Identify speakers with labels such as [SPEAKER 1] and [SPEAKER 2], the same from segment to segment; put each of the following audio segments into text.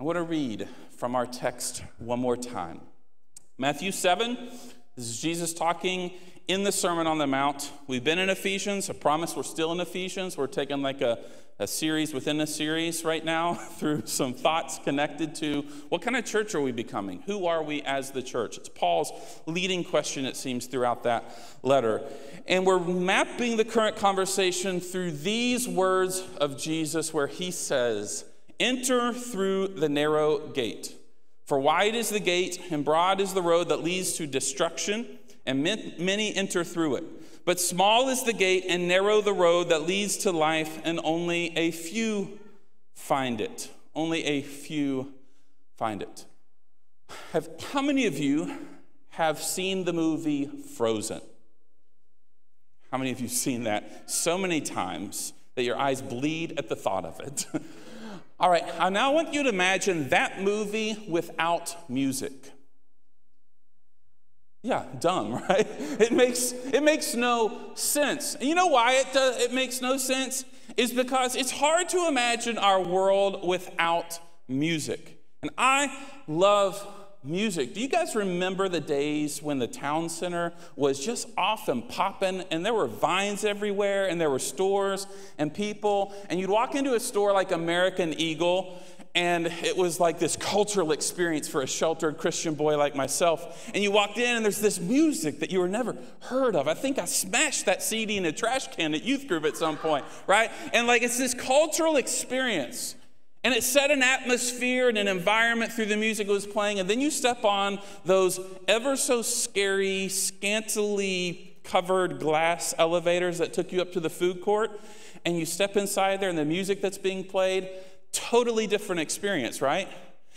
[SPEAKER 1] I want to read from our text one more time. Matthew 7, this is Jesus talking in the Sermon on the Mount. We've been in Ephesians. I promise we're still in Ephesians. We're taking like a series within a series right now through some thoughts connected to what kind of church are we becoming? Who are we as the church? It's Paul's leading question, it seems, throughout that letter. And we're mapping the current conversation through these words of Jesus where he says, "Enter through the narrow gate. For wide is the gate and broad is the road that leads to destruction, and many enter through it. But small is the gate and narrow the road that leads to life, and only a few find it." Only a few find it. How many of you have seen the movie Frozen? How many of you have seen that so many times that your eyes bleed at the thought of it? All right, I now want you to imagine that movie without music. Yeah, dumb, right? It makes no sense. And you know why it makes no sense? Is because it's hard to imagine our world without music. And I love music. Do you guys remember the days when the town center was just off and popping, and there were vines everywhere, and there were stores and people, and you'd walk into a store like American Eagle, and it was like this cultural experience for a sheltered Christian boy like myself. And you walked in, and there's this music that you were never heard of. I think I smashed that CD in a trash can at youth group at some point, right? And like it's this cultural experience. And it set an atmosphere and an environment through the music it was playing. And then you step on those ever so scary, scantily covered glass elevators that took you up to the food court. And you step inside there, and the music that's being played, totally different experience, right?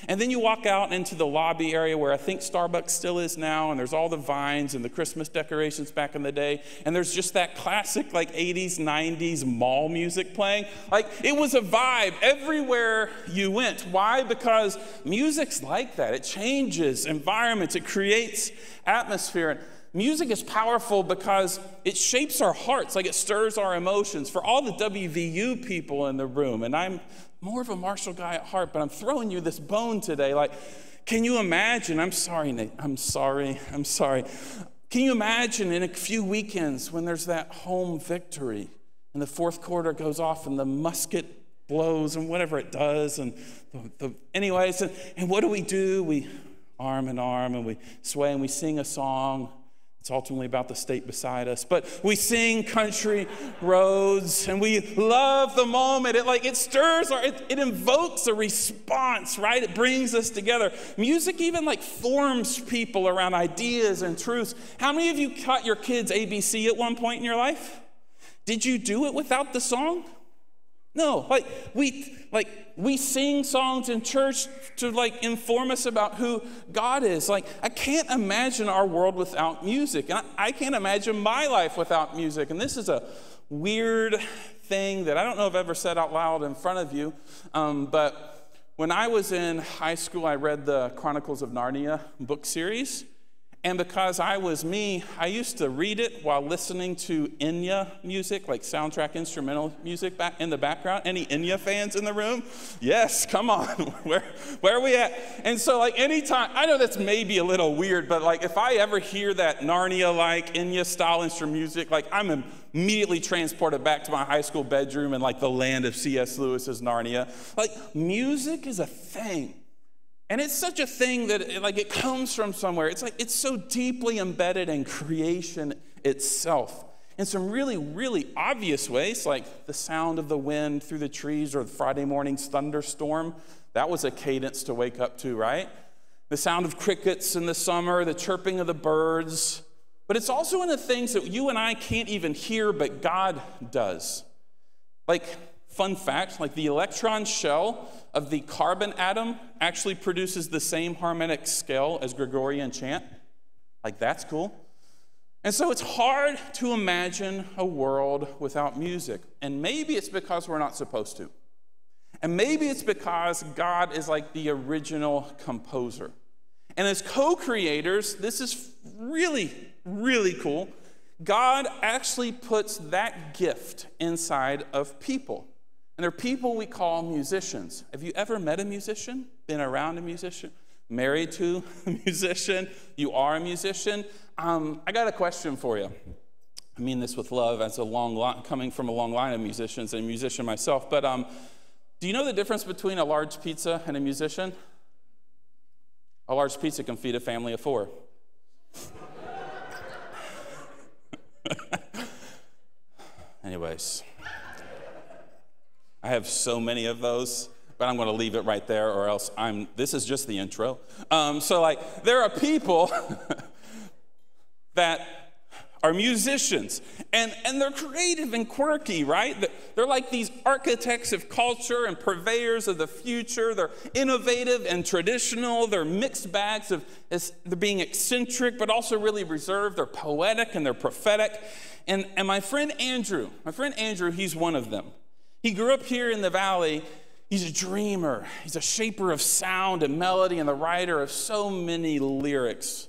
[SPEAKER 1] And then you walk out into the lobby area where I think Starbucks still is now, and there's all the vines and the Christmas decorations back in the day, and there's just that classic like 80s, 90s mall music playing. Like it was a vibe everywhere you went. Why? Because music's like that. It changes environments. It creates atmosphere. And music is powerful because it shapes our hearts, like it stirs our emotions. For all the WVU people in the room, and I'm more of a Marshall guy at heart, but I'm throwing you this bone today. Like, can you imagine? I'm sorry, Nate. I'm sorry. Can you imagine in a few weekends when there's that home victory and the fourth quarter goes off and the musket blows and whatever it does, and anyways, and what do? We arm in arm and we sway and we sing a song. It's ultimately about the state beside us. But we sing Country Roads, and we love the moment. It stirs, it invokes a response, right? It brings us together. Music even forms people around ideas and truths. How many of you taught your kids ABC at one point in your life? Did you do it without the song? No, we sing songs in church to inform us about who God is. I can't imagine our world without music. And I can't imagine my life without music. And this is a weird thing that I don't know if I've ever said out loud in front of you. But when I was in high school, I read the Chronicles of Narnia book series. And because I was me, I used to read it while listening to Enya music, like soundtrack instrumental music back in the background. Any Enya fans in the room? Yes, come on. Where are we at? And so anytime, I know that's maybe a little weird, but if I ever hear that Narnia-like Enya style instrumental music, I'm immediately transported back to my high school bedroom and the land of C.S. Lewis's Narnia. Music is a thing. And it's such a thing that it comes from somewhere. It's so deeply embedded in creation itself in some really, really obvious ways, like the sound of the wind through the trees or the Friday morning's thunderstorm. That was a cadence to wake up to, right? The sound of crickets in the summer, the chirping of the birds. But it's also in the things that you and I can't even hear, but God does. Fun fact, the electron shell of the carbon atom actually produces the same harmonic scale as Gregorian chant. That's cool. And so it's hard to imagine a world without music. And maybe it's because we're not supposed to. And maybe it's because God is the original composer. And as co-creators, this is really, really cool. God actually puts that gift inside of people. And there are people we call musicians. Have you ever met a musician? Been around a musician? Married to a musician? You are a musician? I got a question for you. I mean this with love, as coming from a long line of musicians and a musician myself. But do you know the difference between a large pizza and a musician? A large pizza can feed a family of 4. Anyways, I have so many of those, but I'm going to leave it right there, or else this is just the intro. There are people that are musicians, and they're creative and quirky, right? They're like these architects of culture and purveyors of the future. They're innovative and traditional. They're mixed bags of they're being eccentric, but also really reserved. They're poetic and they're prophetic. And my friend Andrew, he's one of them. He grew up here in the valley. He's a dreamer. He's a shaper of sound and melody and the writer of so many lyrics.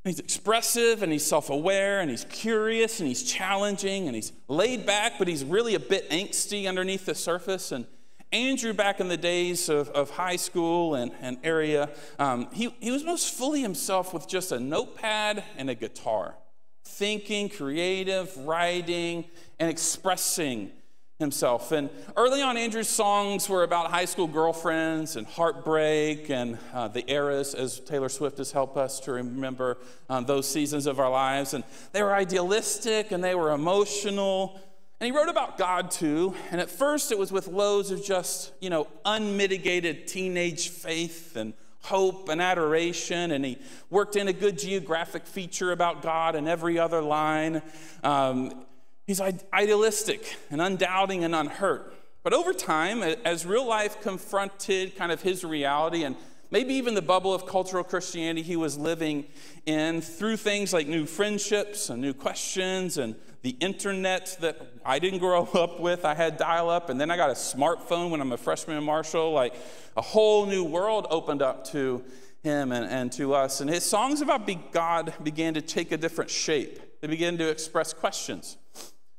[SPEAKER 1] He's expressive and he's self-aware and he's curious and he's challenging and he's laid back, but he's really a bit angsty underneath the surface. And Andrew, back in the days of high school and area, he was most fully himself with just a notepad and a guitar, thinking, creative, writing, and expressing himself. And early on, Andrew's songs were about high school girlfriends and heartbreak and the eras, as Taylor Swift has helped us to remember those seasons of our lives. And they were idealistic and they were emotional. And he wrote about God too. And at first it was with loads of just, unmitigated teenage faith and hope and adoration. And he worked in a good geographic feature about God in every other line. He's idealistic and undoubting and unhurt. But over time, as real life confronted kind of his reality and maybe even the bubble of cultural Christianity he was living in, through things like new friendships and new questions and the internet that I didn't grow up with. I had dial-up, and then I got a smartphone when I'm a freshman in Marshall. Like a whole new world opened up to him and to us. And his songs about God began to take a different shape. They began to express questions.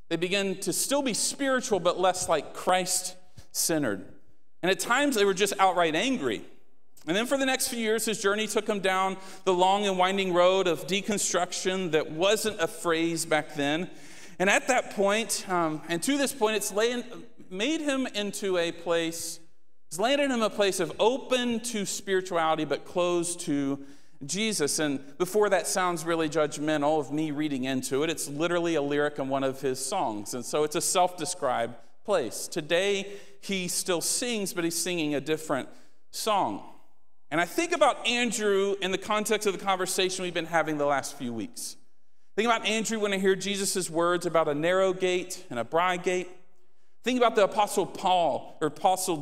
[SPEAKER 1] They began to still be spiritual, but less like Christ-centered. And at times, they were just outright angry. And then for the next few years, his journey took him down the long and winding road of deconstruction that wasn't a phrase back then. And at that point, and to this point, it's landed him a place of open to spirituality, but closed to Jesus. And before that sounds really judgmental of me reading into it, it's literally a lyric in one of his songs. And so it's a self-described place. Today, he still sings, but he's singing a different song. And I think about Andrew in the context of the conversation we've been having the last few weeks. Think about Andrew when I hear Jesus' words about a narrow gate and a broad gate. Think about the Apostle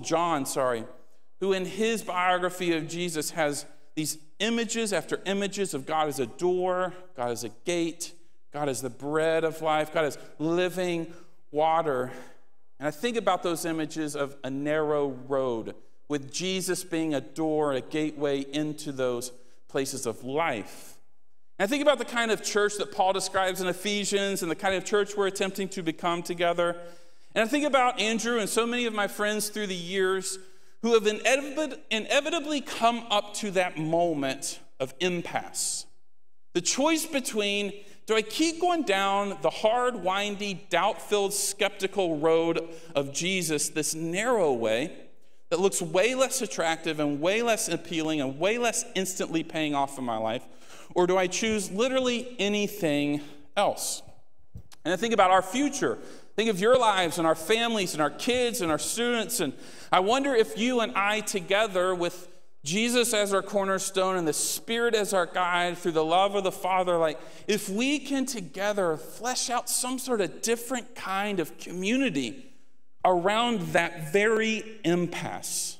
[SPEAKER 1] John, who in his biography of Jesus has these images after images of God as a door, God as a gate, God as the bread of life, God as living water. And I think about those images of a narrow road, with Jesus being a door, a gateway into those places of life. And I think about the kind of church that Paul describes in Ephesians and the kind of church we're attempting to become together. And I think about Andrew and so many of my friends through the years who have inevitably come up to that moment of impasse. The choice between, do I keep going down the hard, windy, doubt-filled, skeptical road of Jesus, this narrow way that looks way less attractive and way less appealing and way less instantly paying off in my life, or do I choose literally anything else? And I think about our future. Think of your lives and our families and our kids and our students. And I wonder if you and I together, with Jesus as our cornerstone and the Spirit as our guide through the love of the Father, if we can together flesh out some sort of different kind of community around that very impasse.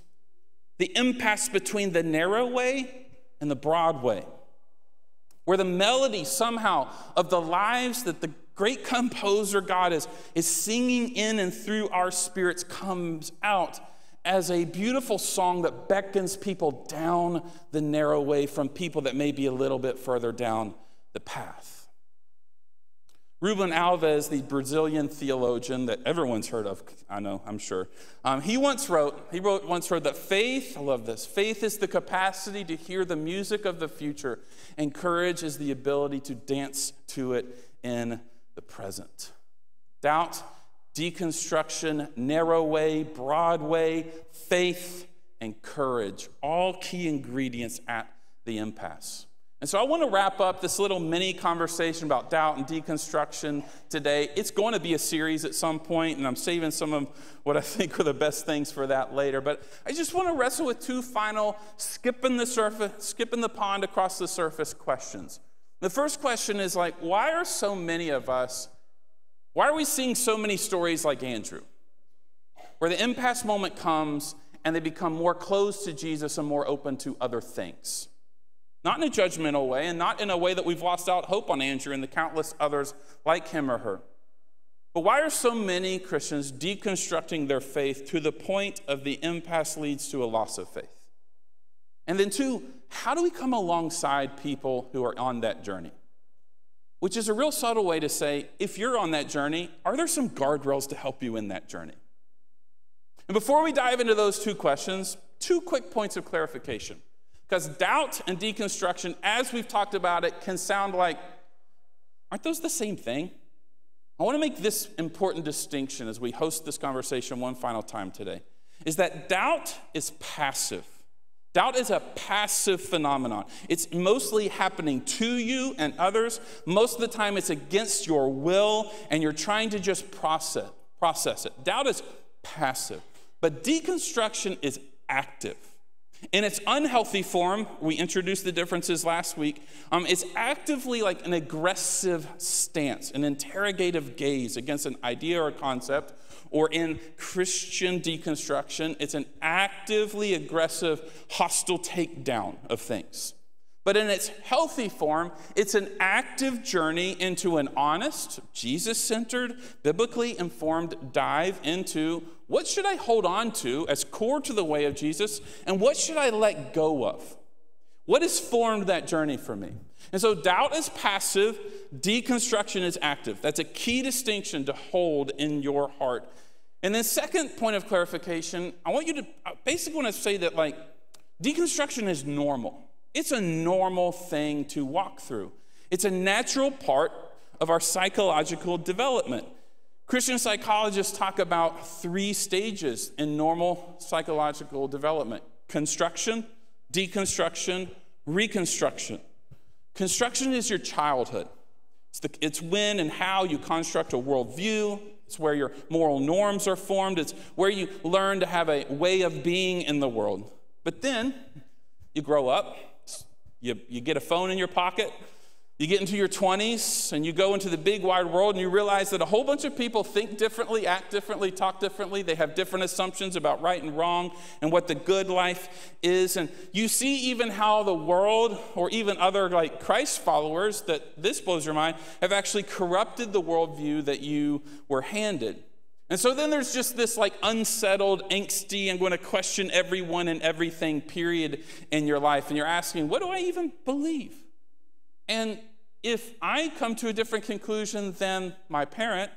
[SPEAKER 1] The impasse between the narrow way and the broad way. Where the melody somehow of the lives that the great composer God is singing in and through our spirits comes out as a beautiful song that beckons people down the narrow way from people that may be a little bit further down the path. Ruben Alves, the Brazilian theologian that everyone's heard of, I know, I'm sure, he once wrote that faith, I love this, faith is the capacity to hear the music of the future, and courage is the ability to dance to it in the present. Doubt, deconstruction, narrow way, broad way, faith, and courage, all key ingredients at the impasse. And so I want to wrap up this little mini conversation about doubt and deconstruction today. It's going to be a series at some point, and I'm saving some of what I think are the best things for that later. But I just want to wrestle with two final skipping the pond across the surface questions. The first question is why are we seeing so many stories like Andrew, where the impasse moment comes and they become more closed to Jesus and more open to other things? Not in a judgmental way, and not in a way that we've lost out hope on Andrew and the countless others like him or her. But why are so many Christians deconstructing their faith to the point of the impasse leads to a loss of faith? And then two, how do we come alongside people who are on that journey? Which is a real subtle way to say, if you're on that journey, are there some guardrails to help you in that journey? And before we dive into those two questions, two quick points of clarification. Because doubt and deconstruction, as we've talked about it, can sound like, aren't those the same thing? I want to make this important distinction as we host this conversation one final time today, is that doubt is passive. Doubt is a passive phenomenon. It's mostly happening to you and others. Most of the time it's against your will, and you're trying to just process it. Doubt is passive, but deconstruction is active. In its unhealthy form, we introduced the differences last week, it's actively like an aggressive stance, an interrogative gaze against an idea or concept, or in Christian deconstruction, it's an actively aggressive, hostile takedown of things. But in its healthy form, it's an active journey into an honest, Jesus-centered, biblically informed dive into what should I hold on to as core to the way of Jesus, and what should I let go of? What has formed that journey for me? And so doubt is passive, deconstruction is active. That's a key distinction to hold in your heart. And then second point of clarification, I basically want to say that deconstruction is normal. It's a normal thing to walk through. It's a natural part of our psychological development. Christian psychologists talk about 3 stages in normal psychological development: construction, deconstruction, reconstruction. Construction is your childhood. It's when and how you construct a worldview. It's where your moral norms are formed. It's where you learn to have a way of being in the world. But then you grow up. You get a phone in your pocket, you get into your 20s, and you go into the big wide world, and you realize that a whole bunch of people think differently, act differently, talk differently. They have different assumptions about right and wrong and what the good life is. And you see even how the world, or even other Christ followers, that this blows your mind, have actually corrupted the worldview that you were handed. And so then there's just this unsettled, angsty, I'm going to question everyone and everything period in your life. And you're asking, what do I even believe? And if I come to a different conclusion than my parent,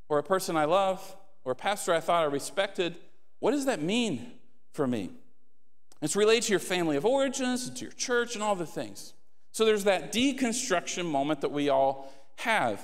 [SPEAKER 1] or a person I love, or a pastor I thought I respected, what does that mean for me? It's related to your family of origins, to your church, and all the things. So there's that deconstruction moment that we all have.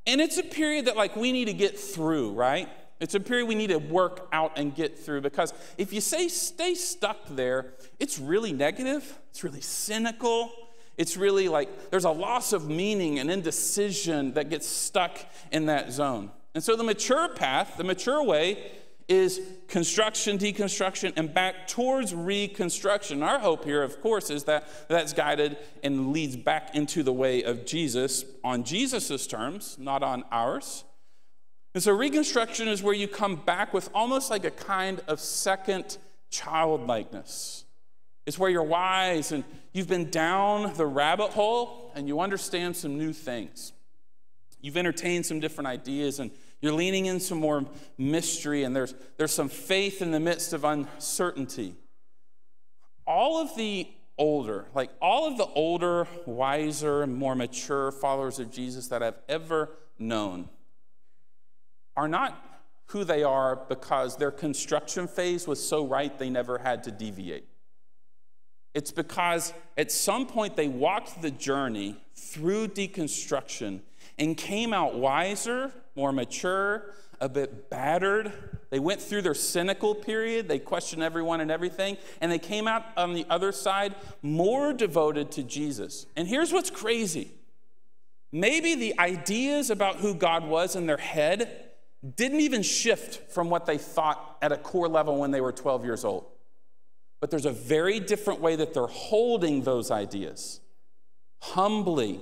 [SPEAKER 1] And it's a period that we need to get through, right? It's a period we need to work out and get through, because if you stay stuck there, it's really negative, it's really cynical, it's really there's a loss of meaning and indecision that gets stuck in that zone. And so the mature path, the mature way, is construction, deconstruction, and back towards reconstruction. Our hope here, of course, is that that's guided and leads back into the way of Jesus on Jesus' terms, not on ours. And so reconstruction is where you come back with almost like a kind of second childlikeness. It's where you're wise and you've been down the rabbit hole and you understand some new things. You've entertained some different ideas and you're leaning in some more mystery, and there's some faith in the midst of uncertainty. All of the older, like all of the older, wiser, and more mature followers of Jesus that I've ever known are not who they are because their construction phase was so right they never had to deviate. It's because at some point they walked the journey through deconstruction and came out wiser, more mature, a bit battered. They went through their cynical period. They questioned everyone and everything. And they came out on the other side more devoted to Jesus. And here's what's crazy. Maybe the ideas about who God was in their head didn't even shift from what they thought at a core level when they were 12 years old. But there's a very different way that they're holding those ideas. Humbly,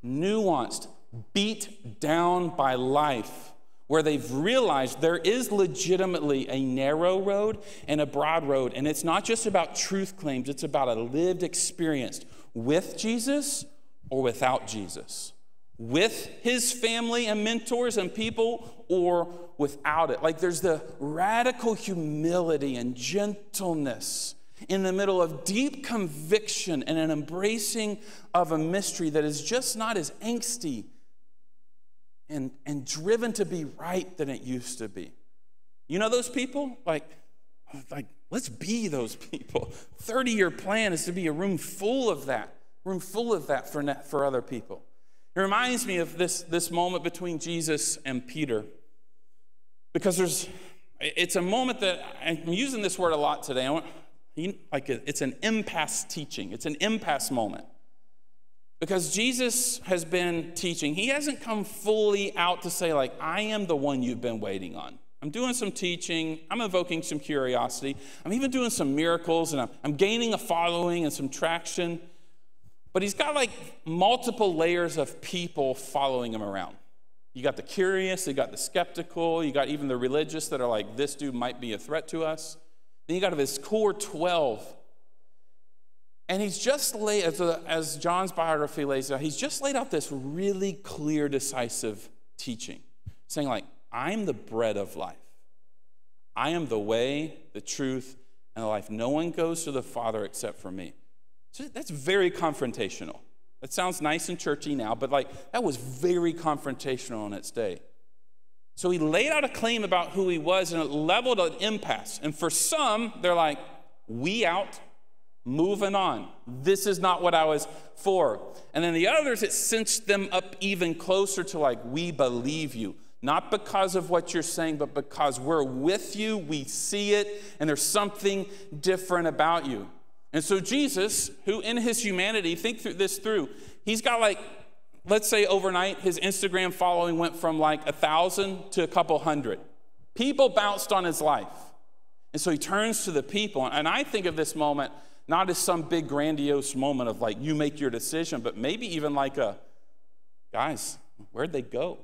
[SPEAKER 1] nuanced, beat down by life, where they've realized there is legitimately a narrow road and a broad road. And it's not just about truth claims, it's about a lived experience with Jesus or without Jesus, with his family and mentors and people or without it. Like there's the radical humility and gentleness in the middle of deep conviction and an embracing of a mystery that is just not as angsty and driven to be right than it used to be. You know those people? Like let's be those people. 30-year plan is to be a room full of that for other people. It reminds me of this moment between Jesus and Peter, because it's a moment that I'm using this word a lot today. It's an impasse teaching. It's an impasse moment. Because Jesus has been teaching. He hasn't come fully out to say, like, I am the one you've been waiting on. I'm doing some teaching. I'm evoking some curiosity. I'm even doing some miracles, and I'm gaining a following and some traction. But he's got, like, multiple layers of people following him around. You got the curious, you got the skeptical, you got even the religious that are like, this dude might be a threat to us. Then you got his core 12. And he's just laid, as John's biography lays out, he's just laid out this really clear, decisive teaching, saying like, I'm the bread of life. I am the way, the truth, and the life. No one goes to the Father except for me. So that's very confrontational. It sounds nice and churchy now, but like that was very confrontational in its day. So he laid out a claim about who he was, and it leveled an impasse. And for some, they're like, we out. Moving on. This is not what I was for. And then the others, it cinched them up even closer to like, we believe you. Not because of what you're saying, but because we're with you, we see it, and there's something different about you. And so Jesus, who in his humanity, think this through, he's got like, let's say overnight, his Instagram following went from like 1,000 to a couple hundred. People bounced on his life. And so he turns to the people. And I think of this moment not as some big grandiose moment of like, you make your decision, but maybe even like guys, where'd they go?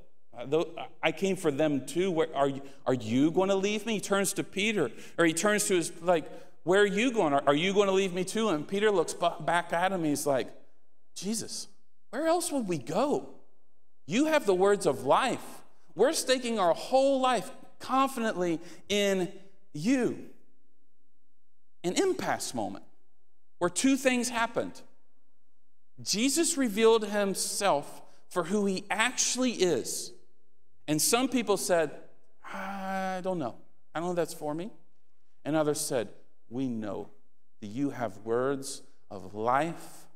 [SPEAKER 1] I came for them too. Where are you going to leave me? He turns to Peter, or he turns to his, like, where are you going? Are you going to leave me too? And Peter looks back at him. He's like, Jesus, where else would we go? You have the words of life. We're staking our whole life confidently in you. An impasse moment where two things happened. Jesus revealed himself for who he actually is. And some people said, I don't know. I don't know if that's for me. And others said, we know that you have words of life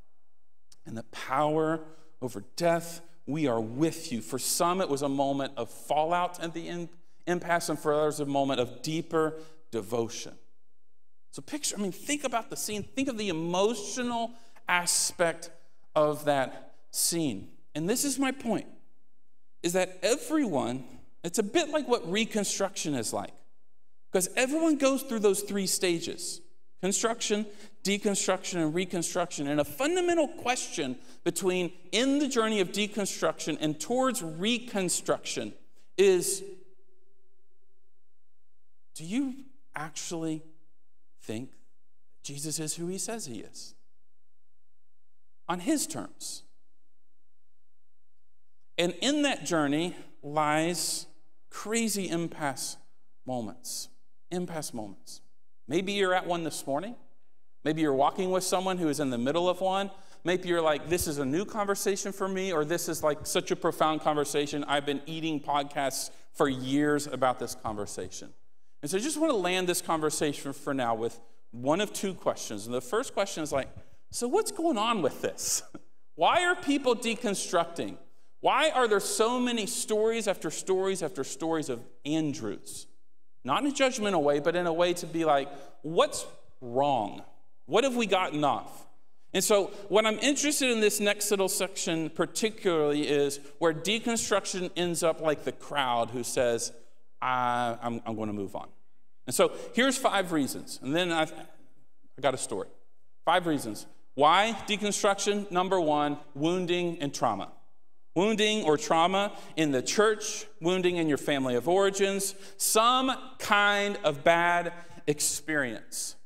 [SPEAKER 1] and the power over death. We are with you. For some, it was a moment of fallout at the impasse, and for others, a moment of deeper devotion. So think about the scene. Think of the emotional aspect of that scene. And this is my point, is that everyone, it's a bit like what Reconstruction is like. Because everyone goes through those three stages: construction, deconstruction, and reconstruction. And a fundamental question between in the journey of deconstruction and towards reconstruction is, do you actually think Jesus is who he says he is? On his terms. And in that journey lies crazy impasse moments. Impasse moments. Maybe you're at one this morning. Maybe you're walking with someone who is in the middle of one. Maybe you're like, this is a new conversation for me, or this is like such a profound conversation. I've been eating podcasts for years about this conversation. And so I just want to land this conversation for now with one of two questions. And the first question is like, so what's going on with this? Why are people deconstructing? Why are there so many stories after stories after stories of Andrews? Not in a judgmental way, but in a way to be like, what's wrong? What have we gotten off? And so what I'm interested in this next little section particularly is where deconstruction ends up like the crowd who says, I'm going to move on. And so here's 5 reasons. And then I got a story. 5 reasons. Why deconstruction? Number 1, wounding and trauma. Wounding or trauma in the church, wounding in your family of origins, some kind of bad experience.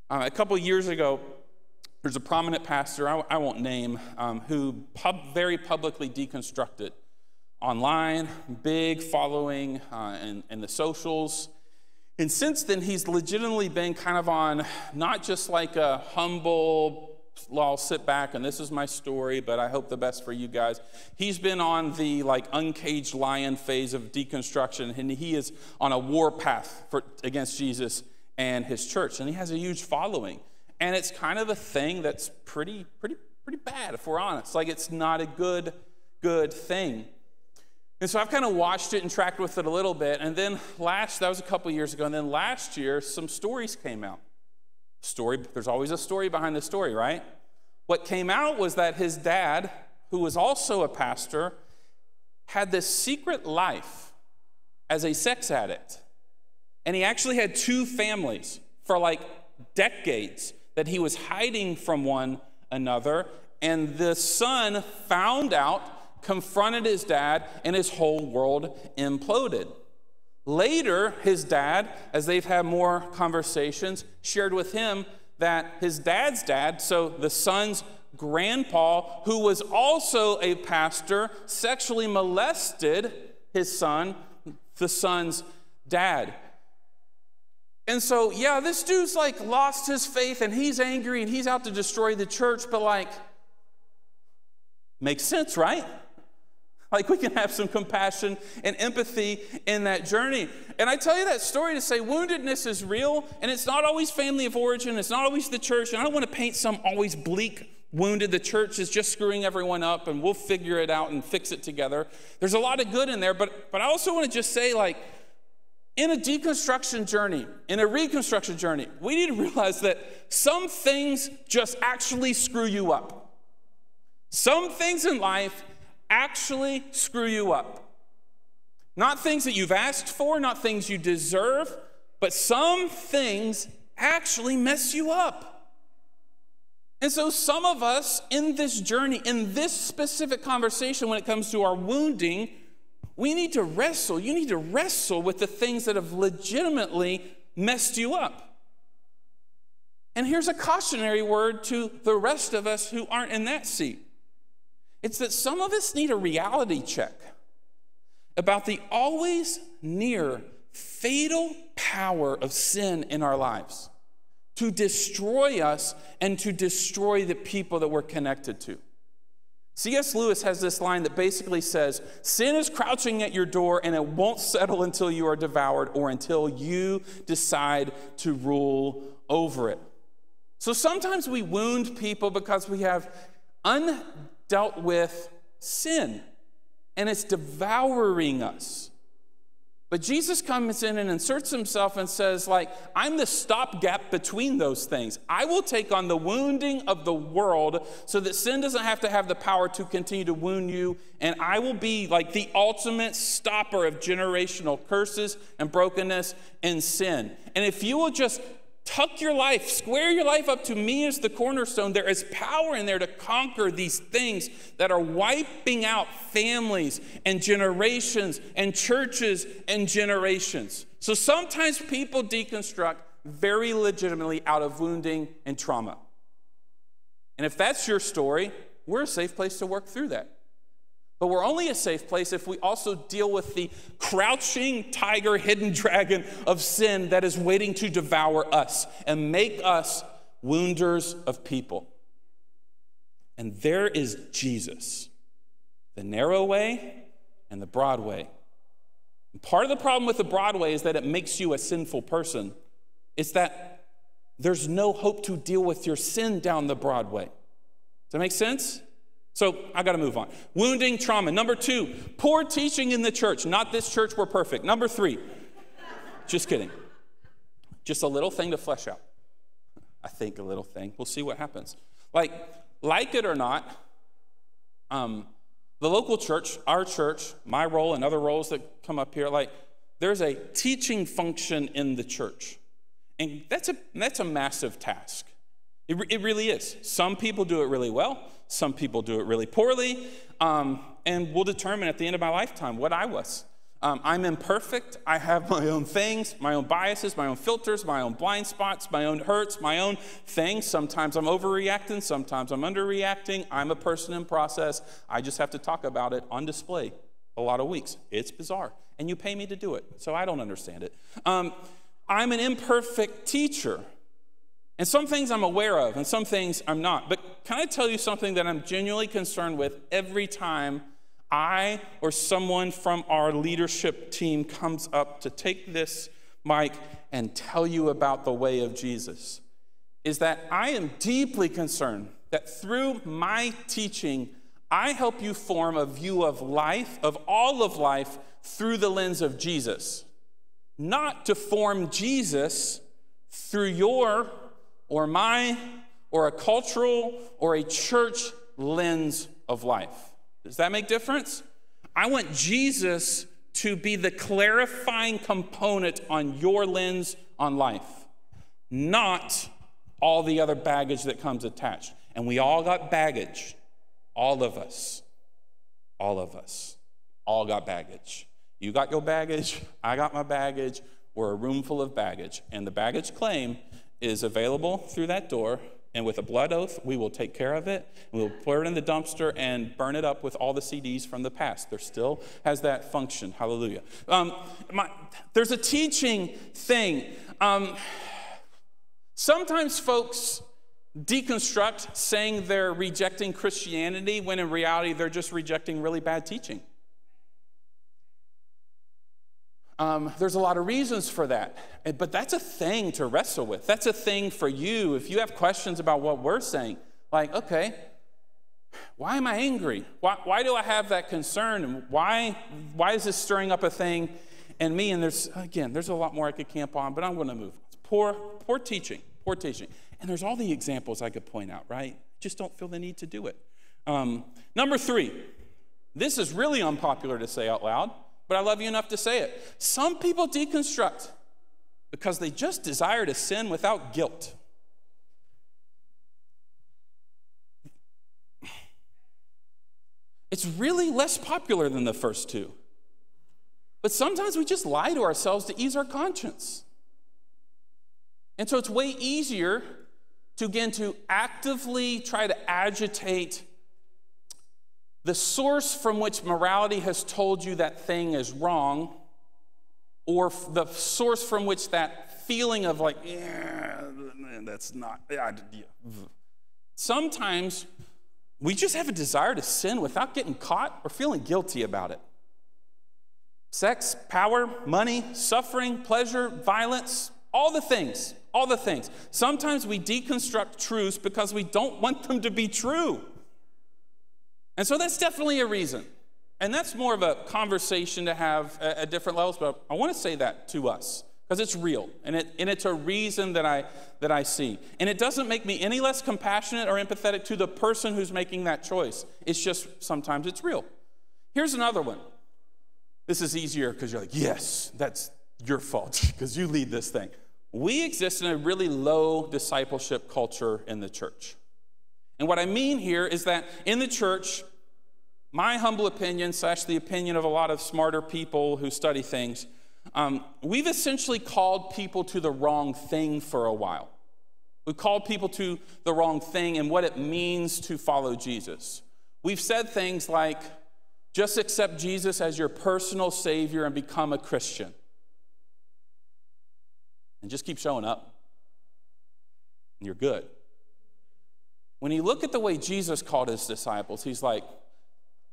[SPEAKER 1] A couple years ago, there's a prominent pastor, I won't name, who very publicly deconstructed online, big following in the socials. And since then, he's legitimately been kind of on not just like a humble, well, I'll sit back and this is my story, but I hope the best for you guys. He's been on the like uncaged lion phase of deconstruction, and he is on a war path against Jesus and his church, and he has a huge following. And it's kind of a thing that's pretty bad, if we're honest. Like, it's not a good thing. And so I've kind of watched it and tracked with it a little bit. And then that was a couple years ago. And then last year, some stories came out. There's always a story behind the story, right? What came out was that his dad, who was also a pastor, had this secret life as a sex addict. And he actually had 2 families for like decades that he was hiding from one another. And the son found out, confronted his dad, and his whole world imploded. Later, his dad, as they've had more conversations, shared with him that his dad's dad, so the son's grandpa, who was also a pastor, sexually molested his son, the son's dad. And so, yeah, this dude's like lost his faith and he's angry and he's out to destroy the church, but like, makes sense, right? Like, we can have some compassion and empathy in that journey. And I tell you that story to say woundedness is real, and it's not always family of origin, it's not always the church, and I don't want to paint some always bleak wounded, the church is just screwing everyone up and we'll figure it out and fix it together. There's a lot of good in there, but I also want to just say, like, in a deconstruction journey, in a reconstruction journey, we need to realize that some things just actually screw you up. Some things in life actually screw you up. Not things that you've asked for, not things you deserve, but some things actually mess you up. And so some of us in this journey, in this specific conversation when it comes to our wounding, we need to wrestle. You need to wrestle with the things that have legitimately messed you up. And here's a cautionary word to the rest of us who aren't in that seat. It's that some of us need a reality check about the always near fatal power of sin in our lives to destroy us and to destroy the people that we're connected to. C.S. Lewis has this line that basically says, sin is crouching at your door and it won't settle until you are devoured or until you decide to rule over it. So sometimes we wound people because we have undealt with sin and it's devouring us. But Jesus comes in and inserts himself and says, like, I'm the stopgap between those things. I will take on the wounding of the world so that sin doesn't have to have the power to continue to wound you. And I will be like the ultimate stopper of generational curses and brokenness and sin. And if you will just tuck your life, square your life up to me as the cornerstone, there is power in there to conquer these things that are wiping out families and generations and churches and generations. So sometimes people deconstruct very legitimately out of wounding and trauma. And if that's your story, we're a safe place to work through that. But we're only a safe place if we also deal with the crouching tiger, hidden dragon of sin that is waiting to devour us and make us wounders of people. And there is Jesus, the narrow way and the broad way. And part of the problem with the broad way is that it makes you a sinful person. It's that there's no hope to deal with your sin down the broad way. Does that make sense? So I got to move on. Wounding trauma. Number 2, poor teaching in the church. Not this church, we're perfect. Number 3, just kidding. Just a little thing to flesh out. I think a little thing. We'll see what happens. Like it or not, the local church, our church, my role and other roles that come up here, there's a teaching function in the church. And that's a massive task. It really is. Some people do it really well. Some people do it really poorly. And we'll determine at the end of my lifetime what I was. I'm imperfect. I have my own things, my own biases, my own filters, my own blind spots, my own hurts, my own things. Sometimes I'm overreacting. Sometimes I'm underreacting. I'm a person in process. I just have to talk about it on display a lot of weeks. It's bizarre. And you pay me to do it, so I don't understand it. I'm an imperfect teacher. And some things I'm aware of, and some things I'm not. But can I tell you something that I'm genuinely concerned with every time I or someone from our leadership team comes up to take this mic and tell you about the way of Jesus? Is that I am deeply concerned that through my teaching, I help you form a view of life, of all of life, through the lens of Jesus. Not to form Jesus through your or my or a cultural or a church lens of life. Does that make difference? I want Jesus to be the clarifying component on your lens on life, not all the other baggage that comes attached. And we all got baggage. All of us. All of us. All got baggage. You got your baggage. I got my baggage. We're a room full of baggage. And the baggage claim is available through that door. And with a blood oath, we will take care of it. We'll put it in the dumpster and burn it up with all the CDs from the past. There still has that function. Hallelujah. There's a teaching thing. Sometimes folks deconstruct saying they're rejecting Christianity when in reality they're just rejecting really bad teaching. There's a lot of reasons for that, but that's a thing to wrestle with. That's a thing for you. If you have questions about what we're saying, okay, why am I angry? Why do I have that concern? And why is this stirring up a thing in me? And there's a lot more I could camp on, but I'm going to move. It's poor teaching. And there's all the examples I could point out, right? Just don't feel the need to do it. Number 3, this is really unpopular to say out loud, but I love you enough to say it. Some people deconstruct because they just desire to sin without guilt. It's really less popular than the first 2. But sometimes we just lie to ourselves to ease our conscience. And so it's way easier to begin to actively try to agitate the source from which morality has told you that thing is wrong, or the source from which that feeling of that's not. Sometimes we just have a desire to sin without getting caught or feeling guilty about it. Sex, power, money, suffering, pleasure, violence, all the things. Sometimes we deconstruct truths because we don't want them to be true. And so that's definitely a reason. And that's more of a conversation to have at different levels, but I want to say that to us because it's real. And it's a reason that I see. And it doesn't make me any less compassionate or empathetic to the person who's making that choice. It's just sometimes it's real. Here's another one. This is easier because you're like, yes, that's your fault because you lead this thing. We exist in a really low discipleship culture in the church. And what I mean here is that in the church, my humble opinion / the opinion of a lot of smarter people who study things, we've essentially called people to the wrong thing for a while. We've called people to the wrong thing and what it means to follow Jesus. We've said things like, just accept Jesus as your personal Savior and become a Christian. And just keep showing up. and you're good. When you look at the way Jesus called his disciples, he's like,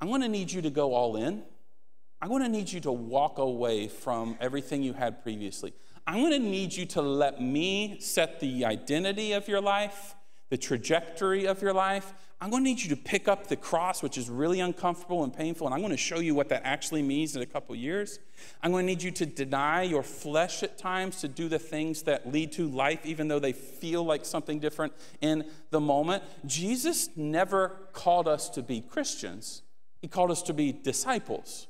[SPEAKER 1] I'm going to need you to go all in. I'm going to need you to walk away from everything you had previously. I'm going to need you to let me set the identity of your life, the trajectory of your life. I'm going to need you to pick up the cross, which is really uncomfortable and painful, and I'm going to show you what that actually means in a couple years. I'm going to need you to deny your flesh at times, to do the things that lead to life, even though they feel like something different in the moment. Jesus never called us to be Christians. He called us to be disciples.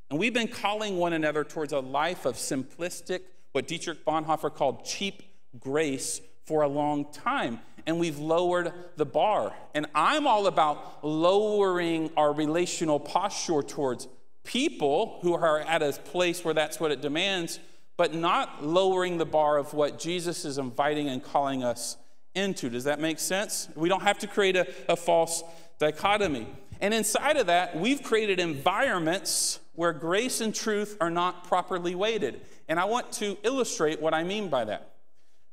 [SPEAKER 1] And we've been calling one another towards a life of simplistic, what Dietrich Bonhoeffer called cheap grace, for a long time. And we've lowered the bar. And I'm all about lowering our relational posture towards people who are at a place where that's what it demands, but not lowering the bar of what Jesus is inviting and calling us into. Does that make sense? We don't have to create a false dichotomy. And inside of that, we've created environments where grace and truth are not properly weighted. And I want to illustrate what I mean by that.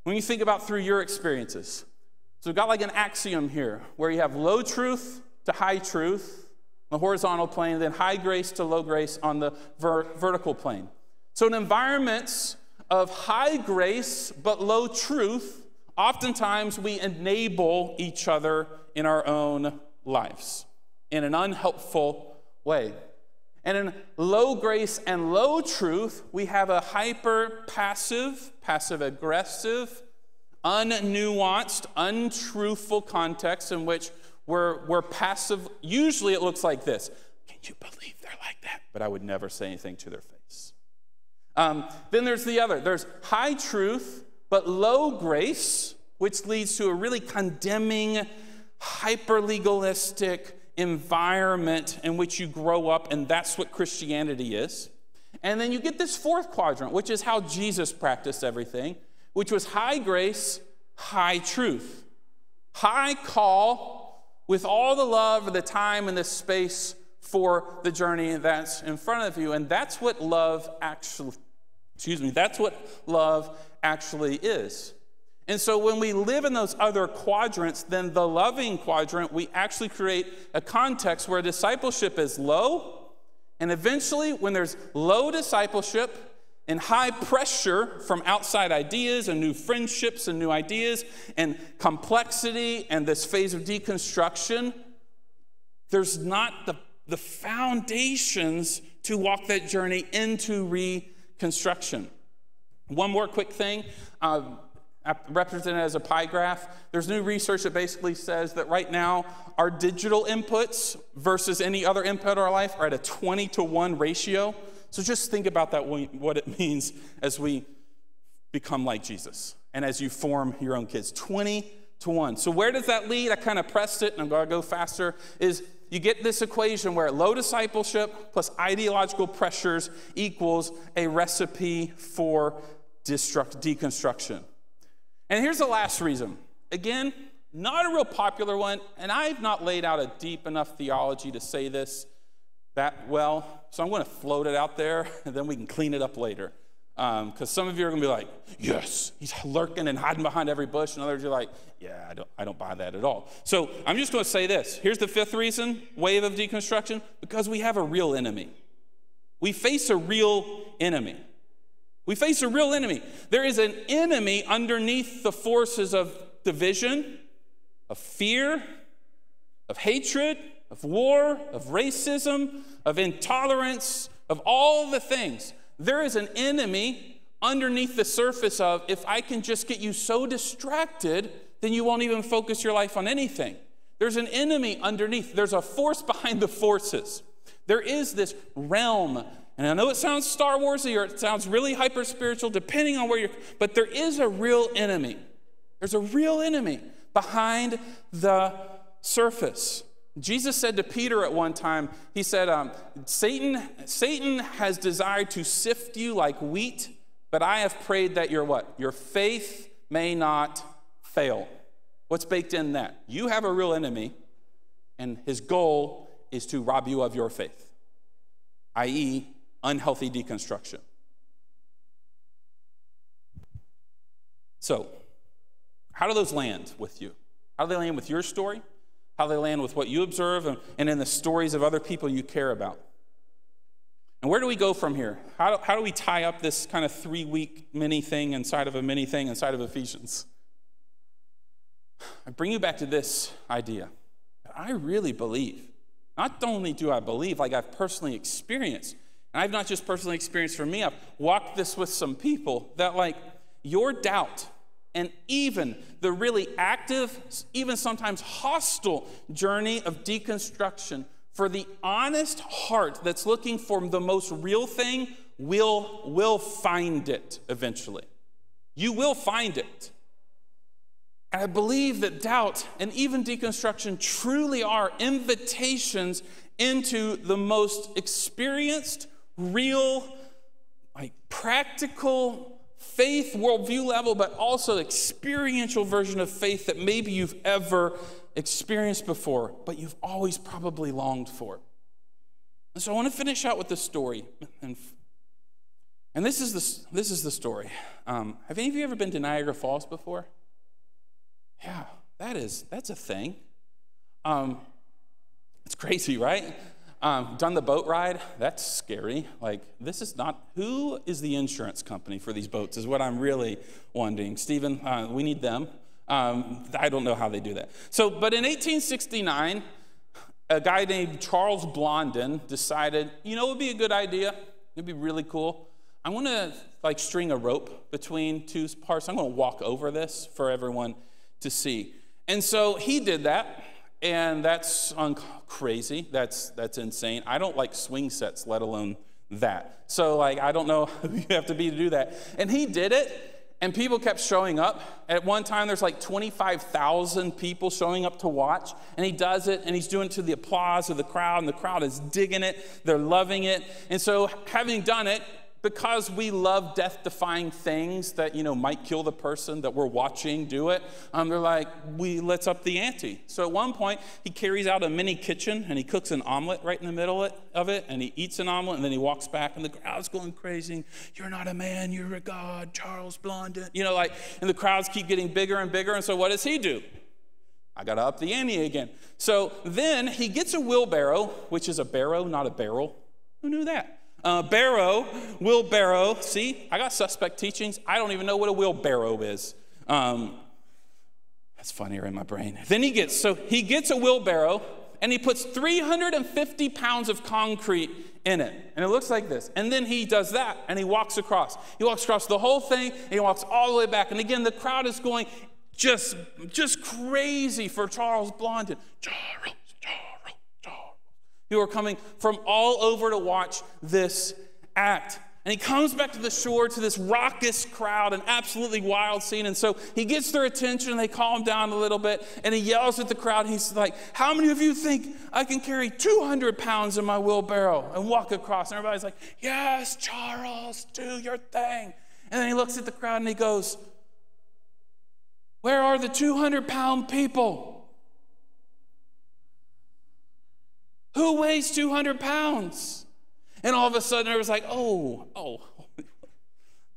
[SPEAKER 1] When you think about through your experiences, so we've got like an axiom here where you have low truth to high truth on the horizontal plane, and then high grace to low grace on the vertical plane. So in environments of high grace but low truth, oftentimes we enable each other in our own lives in an unhelpful way. And in low grace and low truth, we have a hyper-passive, passive-aggressive, unnuanced, untruthful context in which we're passive. Usually it looks like this. Can you believe they're like that? But I would never say anything to their face. Then there's the other. There's high truth, but low grace, which leads to a really condemning, hyper-legalistic environment in which you grow up, and that's what Christianity is. And then you get this fourth quadrant, which is how Jesus practiced everything, which was high grace, high truth. High call with all the love, the time, and the space for the journey that's in front of you. And that's what love actually, that's what love actually is. And so when we live in those other quadrants, then the loving quadrant, we actually create a context where discipleship is low. And eventually, when there's low discipleship and high pressure from outside ideas and new friendships and new ideas and complexity and this phase of deconstruction, there's not the foundations to walk that journey into reconstruction. One more quick thing. Represented as a pie graph, there's new research that basically says that right now our digital inputs versus any other input in our life are at a 20-to-1 ratio. So just think about that, what it means as we become like Jesus and as you form your own kids. 20-to-1. So where does that lead? I kind of pressed it, and I'm going to go faster, is you get this equation where low discipleship plus ideological pressures equals a recipe for deconstruction. And here's the last reason. Again, not a real popular one, and I've not laid out a deep enough theology to say this that well, so I'm going to float it out there, and then we can clean it up later. Because some of you are going to be like, yes, he's lurking and hiding behind every bush, and others are like, yeah, I don't buy that at all. So I'm just going to say this. Here's the fifth reason, wave of deconstruction, because we have a real enemy. We face a real enemy. We face a real enemy. There is an enemy underneath the forces of division, of fear, of hatred, of war, of racism, of intolerance, of all the things. There is an enemy underneath the surface of, if I can just get you so distracted, then you won't even focus your life on anything. There's an enemy underneath. There's a force behind the forces. There is this realm. And I know it sounds Star Wars-y or it sounds really hyper-spiritual, depending on where you're, but there is a real enemy. There's a real enemy behind the surface. Jesus said to Peter at one time, he said, Satan has desired to sift you like wheat, but I have prayed that your what? Your faith may not fail. What's baked in that? You have a real enemy, and his goal is to rob you of your faith, i.e., unhealthy deconstruction. So, How do those land with you? How do they land with your story? How do they land with what you observe and in the stories of other people you care about? And where do we go from here? How do we tie up this kind of 3-week mini thing inside of a mini thing inside of Ephesians? I bring you back to this idea. I really believe. Not only do I believe, like I've personally experienced, and I've not just personally experienced for me, I've walked this with some people, that like your doubt and even the really active, even sometimes hostile journey of deconstruction for the honest heart that's looking for the most real thing will find it eventually. You will find it. And I believe that doubt and even deconstruction truly are invitations into the most experienced, real, like practical faith worldview level, but also experiential version of faith that maybe you've ever experienced before, but you've always probably longed for. And so I want to finish out with this story. And this is the story. Have any of you ever been to Niagara Falls before? Yeah, that's a thing. It's crazy, right? Done the boat ride? That's scary. Like, this is not, who is the insurance company for these boats is what I'm really wondering. Stephen, we need them. I don't know how they do that. But in 1869, a guy named Charles Blondin decided, it would be a good idea. It'd be really cool. I'm going to string a rope between two parts. I'm going to walk over this for everyone to see. And so he did that, and that's crazy. That's insane. I don't like swing sets, let alone that. So I don't know who you have to be to do that. And he did it, and people kept showing up. At one time, there's 25,000 people showing up to watch, and he does it, and he's doing it to the applause of the crowd, and the crowd is digging it. They're loving it. And so having done it, because we love death-defying things that, might kill the person that we're watching do it, they're like, let's up the ante. So at one point, he carries out a mini kitchen, and he cooks an omelet right in the middle of it, and he eats an omelet, and then he walks back, and the crowd's going crazy. You're not a man, you're a god, Charles Blondin. And the crowds keep getting bigger and bigger, and so what does he do? I got to up the ante again. So then he gets a wheelbarrow, which is a barrow, not a barrel. Who knew that? Wheelbarrow. See, I got suspect teachings. I don't even know what a wheelbarrow is. That's funnier in my brain. Then he gets a wheelbarrow, and he puts 350 pounds of concrete in it. And it looks like this. And then he does that, and he walks across. He walks across the whole thing, and he walks all the way back. And again, the crowd is going just crazy for Charles Blondin. Charles. Who are coming from all over to watch this act. And he comes back to the shore to this raucous crowd, an absolutely wild scene. And so he gets their attention, and they calm down a little bit, and he yells at the crowd. He's like, how many of you think I can carry 200 pounds in my wheelbarrow and walk across? And everybody's like, yes, Charles, do your thing. And then he looks at the crowd, and he goes, where are the 200-pound people? Who weighs 200 pounds? And all of a sudden, it was like, oh,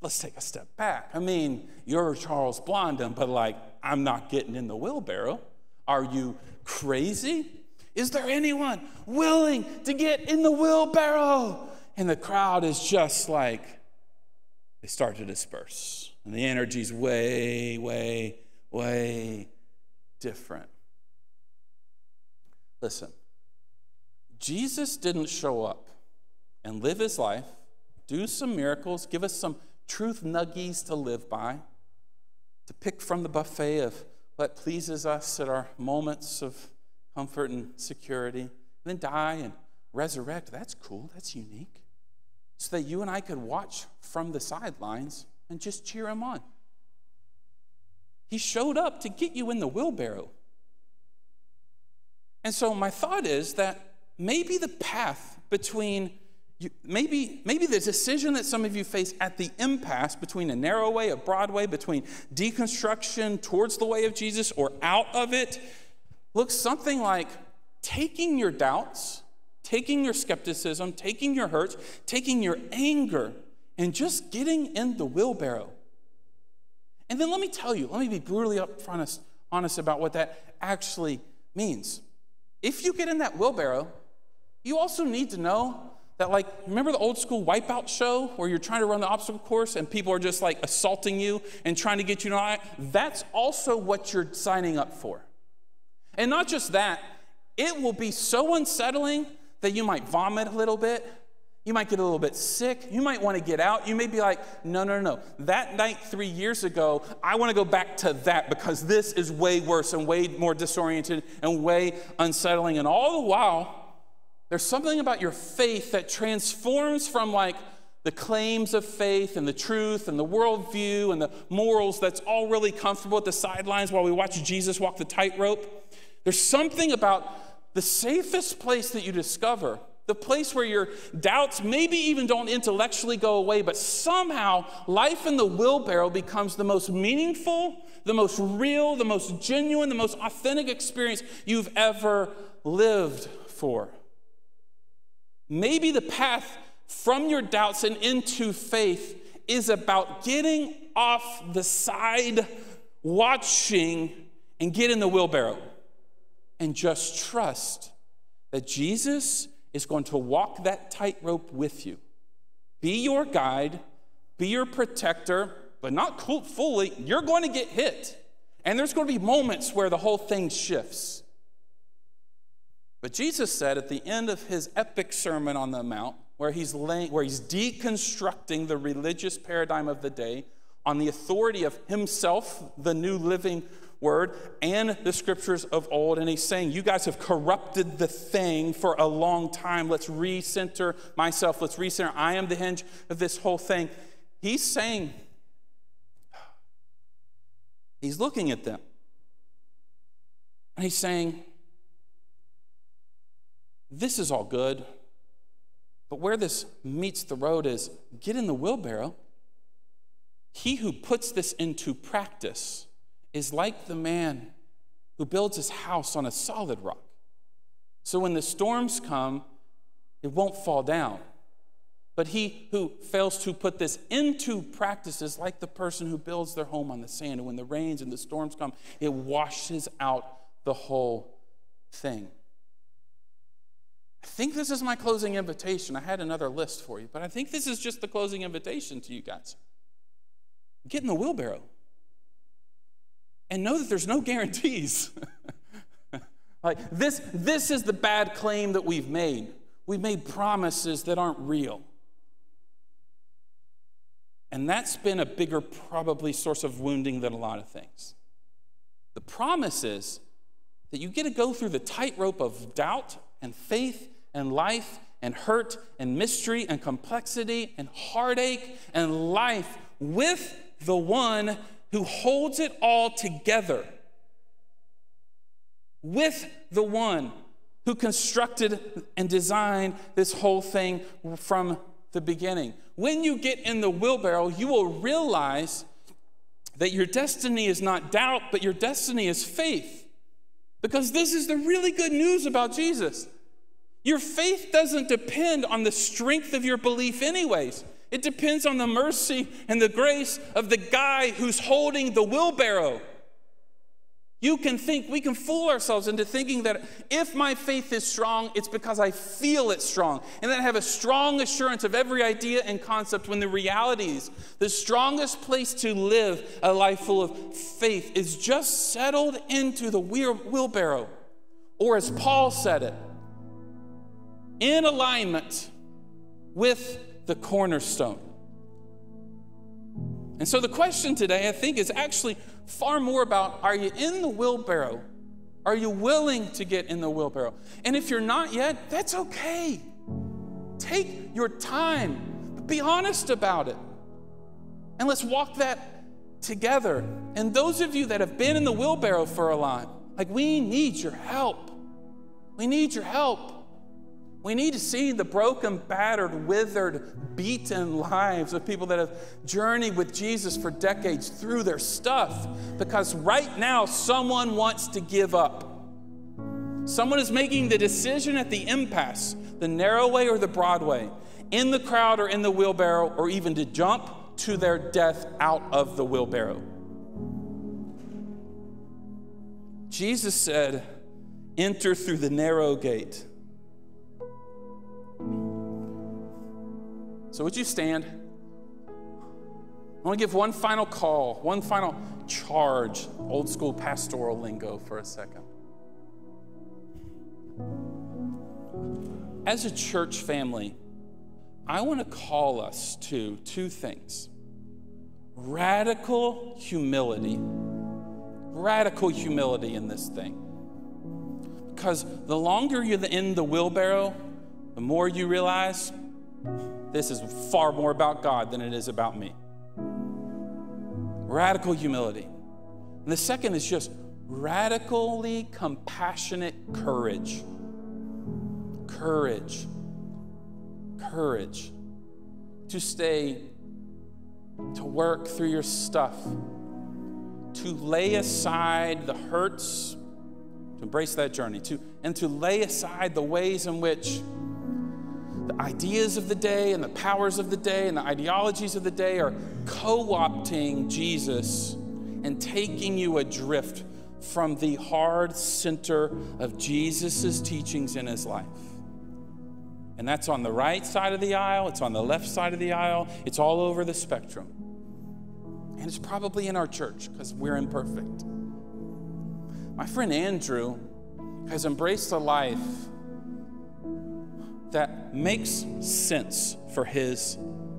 [SPEAKER 1] let's take a step back. I mean, you're Charles Blondin, but I'm not getting in the wheelbarrow. Are you crazy? Is there anyone willing to get in the wheelbarrow? And the crowd is just they start to disperse. And the energy's way, way, way different. Listen. Jesus didn't show up and live his life, do some miracles, give us some truth nuggies to live by, to pick from the buffet of what pleases us at our moments of comfort and security, and then die and resurrect. That's cool. That's unique. So that you and I could watch from the sidelines and just cheer him on. He showed up to get you in the wheelbarrow. And so my thought is that maybe the path between you, maybe the decision that some of you face at the impasse between a narrow way, a broad way, between deconstruction towards the way of Jesus or out of it, looks something like taking your doubts, taking your skepticism, taking your hurts, taking your anger, and just getting in the wheelbarrow And then let me be brutally honest about what that actually means. If you get in that wheelbarrow, you also need to know that, like, remember the old school Wipeout show where you're trying to run the obstacle course and people are just like assaulting you and trying to get you to know? That's also what you're signing up for. And not just that, it will be so unsettling that you might vomit a little bit. You might get a little bit sick. You might want to get out. You may be like, no. That night 3 years ago, I want to go back to that because this is way worse and way more disoriented and way unsettling. And all the while, there's something about your faith that transforms from like the claims of faith and the truth and the worldview and the morals that's all really comfortable at the sidelines while we watch Jesus walk the tightrope. There's something about the safest place that you discover, the place where your doubts maybe even don't intellectually go away, but somehow life in the wheelbarrow becomes the most meaningful, the most real, the most genuine, the most authentic experience you've ever lived for. Maybe the path from your doubts and into faith is about getting off the side, watching, and get in the wheelbarrow and just trust that Jesus is going to walk that tightrope with you. Be your guide, be your protector, but not fully. You're going to get hit. And there's going to be moments where the whole thing shifts. But Jesus said at the end of his epic Sermon on the Mount, where he's deconstructing the religious paradigm of the day on the authority of himself, the new living word, and the scriptures of old. And he's saying, you guys have corrupted the thing for a long time. Let's recenter myself. Let's recenter. I am the hinge of this whole thing. He's saying, he's looking at them. And he's saying, this is all good, but where this meets the road is get in the wheelbarrow. He who puts this into practice is like the man who builds his house on a solid rock. So when the storms come, it won't fall down. But he who fails to put this into practice is like the person who builds their home on the sand. And when the rains and the storms come, it washes out the whole thing. I think this is my closing invitation. I had another list for you, but I think this is just the closing invitation to you guys. Get in the wheelbarrow and know that there's no guarantees. Like this is the bad claim that we've made. We've made promises that aren't real. And that's been a bigger probably source of wounding than a lot of things. The promise is that you get to go through the tightrope of doubt and faith and life and hurt and mystery and complexity and heartache and life with the one who holds it all together. With the one who constructed and designed this whole thing from the beginning. When you get in the wheelbarrow, you will realize that your destiny is not doubt, but your destiny is faith. Because this is the really good news about Jesus. Your faith doesn't depend on the strength of your belief anyways. It depends on the mercy and the grace of the guy who's holding the wheelbarrow. We can fool ourselves into thinking that if my faith is strong, it's because I feel it strong. And that I have a strong assurance of every idea and concept, when the reality is the strongest place to live a life full of faith is just settled into the wheelbarrow. Or as Paul said it, in alignment with the cornerstone. And so the question today, I think, is actually far more about, are you in the wheelbarrow? Are you willing to get in the wheelbarrow? And if you're not yet, that's okay. Take your time, but be honest about it. And let's walk that together. And those of you that have been in the wheelbarrow for a while, like, we need your help. We need your help. We need to see the broken, battered, withered, beaten lives of people that have journeyed with Jesus for decades through their stuff. Because right now, someone wants to give up. Someone is making the decision at the impasse, the narrow way or the broad way, in the crowd or in the wheelbarrow, or even to jump to their death out of the wheelbarrow. Jesus said, enter through the narrow gate. So would you stand? I want to give one final call, one final charge, old school pastoral lingo for a second. As a church family, I want to call us to two things. Radical humility in this thing. Because the longer you're in the wheelbarrow, the more you realize this is far more about God than it is about me. Radical humility. And the second is just radically compassionate courage. Courage to stay, to work through your stuff, to lay aside the hurts, to embrace that journey, and to lay aside the ways in which the ideas of the day and the powers of the day and the ideologies of the day are co-opting Jesus and taking you adrift from the hard center of Jesus's teachings in his life. And that's on the right side of the aisle, it's on the left side of the aisle, it's all over the spectrum. And it's probably in our church because we're imperfect. My friend Andrew has embraced a life that makes sense for his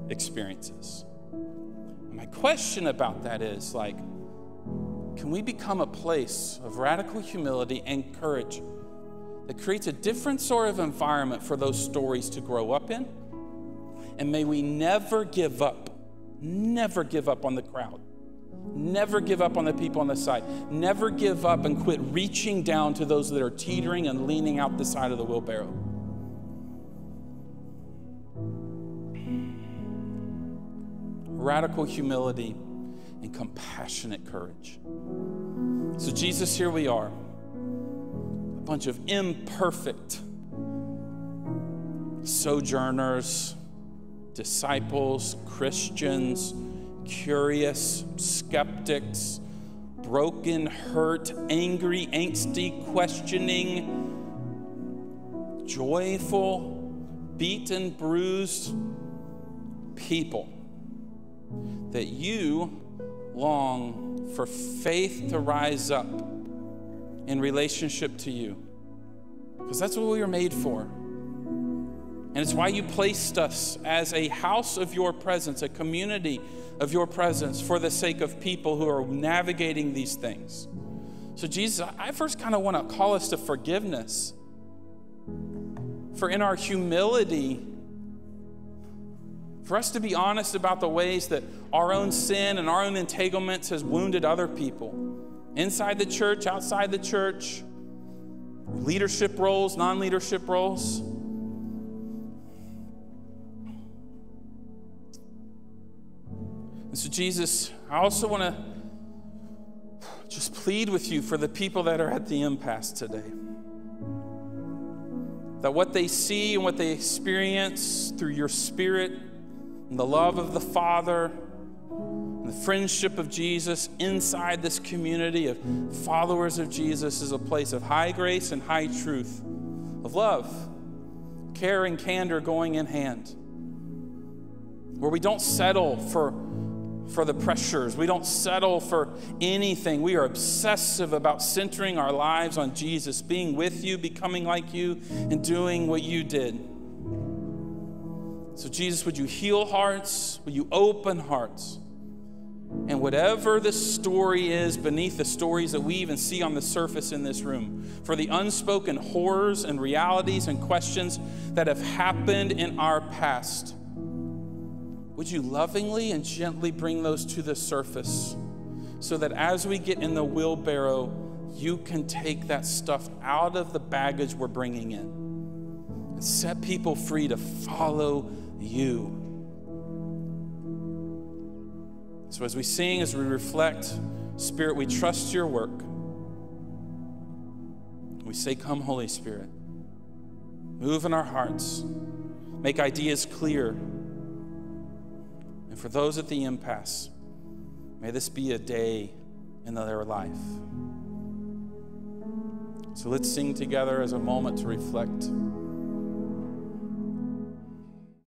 [SPEAKER 1] experiences. And my question about that is, can we become a place of radical humility and courage that creates a different sort of environment for those stories to grow up in? And may we never give up on the crowd. Never give up on the people on the side. Never give up and quit reaching down to those that are teetering and leaning out the side of the wheelbarrow. Radical humility and compassionate courage. So Jesus, here we are. A bunch of imperfect sojourners, disciples, Christians, curious, skeptics, broken, hurt, angry, angsty, questioning, joyful, beaten, bruised people that you long for faith to rise up in relationship to you. Because that's what we were made for. And it's why you placed us as a house of your presence, a community of your presence for the sake of people who are navigating these things. So Jesus, I first kind of want to call us to forgiveness. For in our humility, for us to be honest about the ways that our own sin and our own entanglements has wounded other people. Inside the church, outside the church, leadership roles, non-leadership roles. And so Jesus, I also want to just plead with you for the people that are at the impasse today. That what they see and what they experience through your Spirit and the love of the Father and the friendship of Jesus inside this community of followers of Jesus is a place of high grace and high truth, of love, care and candor going in hand, where we don't settle for the pressures. We don't settle for anything. We are obsessive about centering our lives on Jesus, being with you, becoming like you, and doing what you did. So Jesus, would you heal hearts? Would you open hearts? And whatever the story is beneath the stories that we even see on the surface in this room, for the unspoken horrors and realities and questions that have happened in our past, would you lovingly and gently bring those to the surface so that as we get in the wheelbarrow, you can take that stuff out of the baggage we're bringing in and set people free to follow you. So as we sing, as we reflect, Spirit, we trust your work. We say, come, Holy Spirit. Move in our hearts. Make ideas clear. And for those at the impasse, may this be a day in their life So let's sing together as a moment to reflect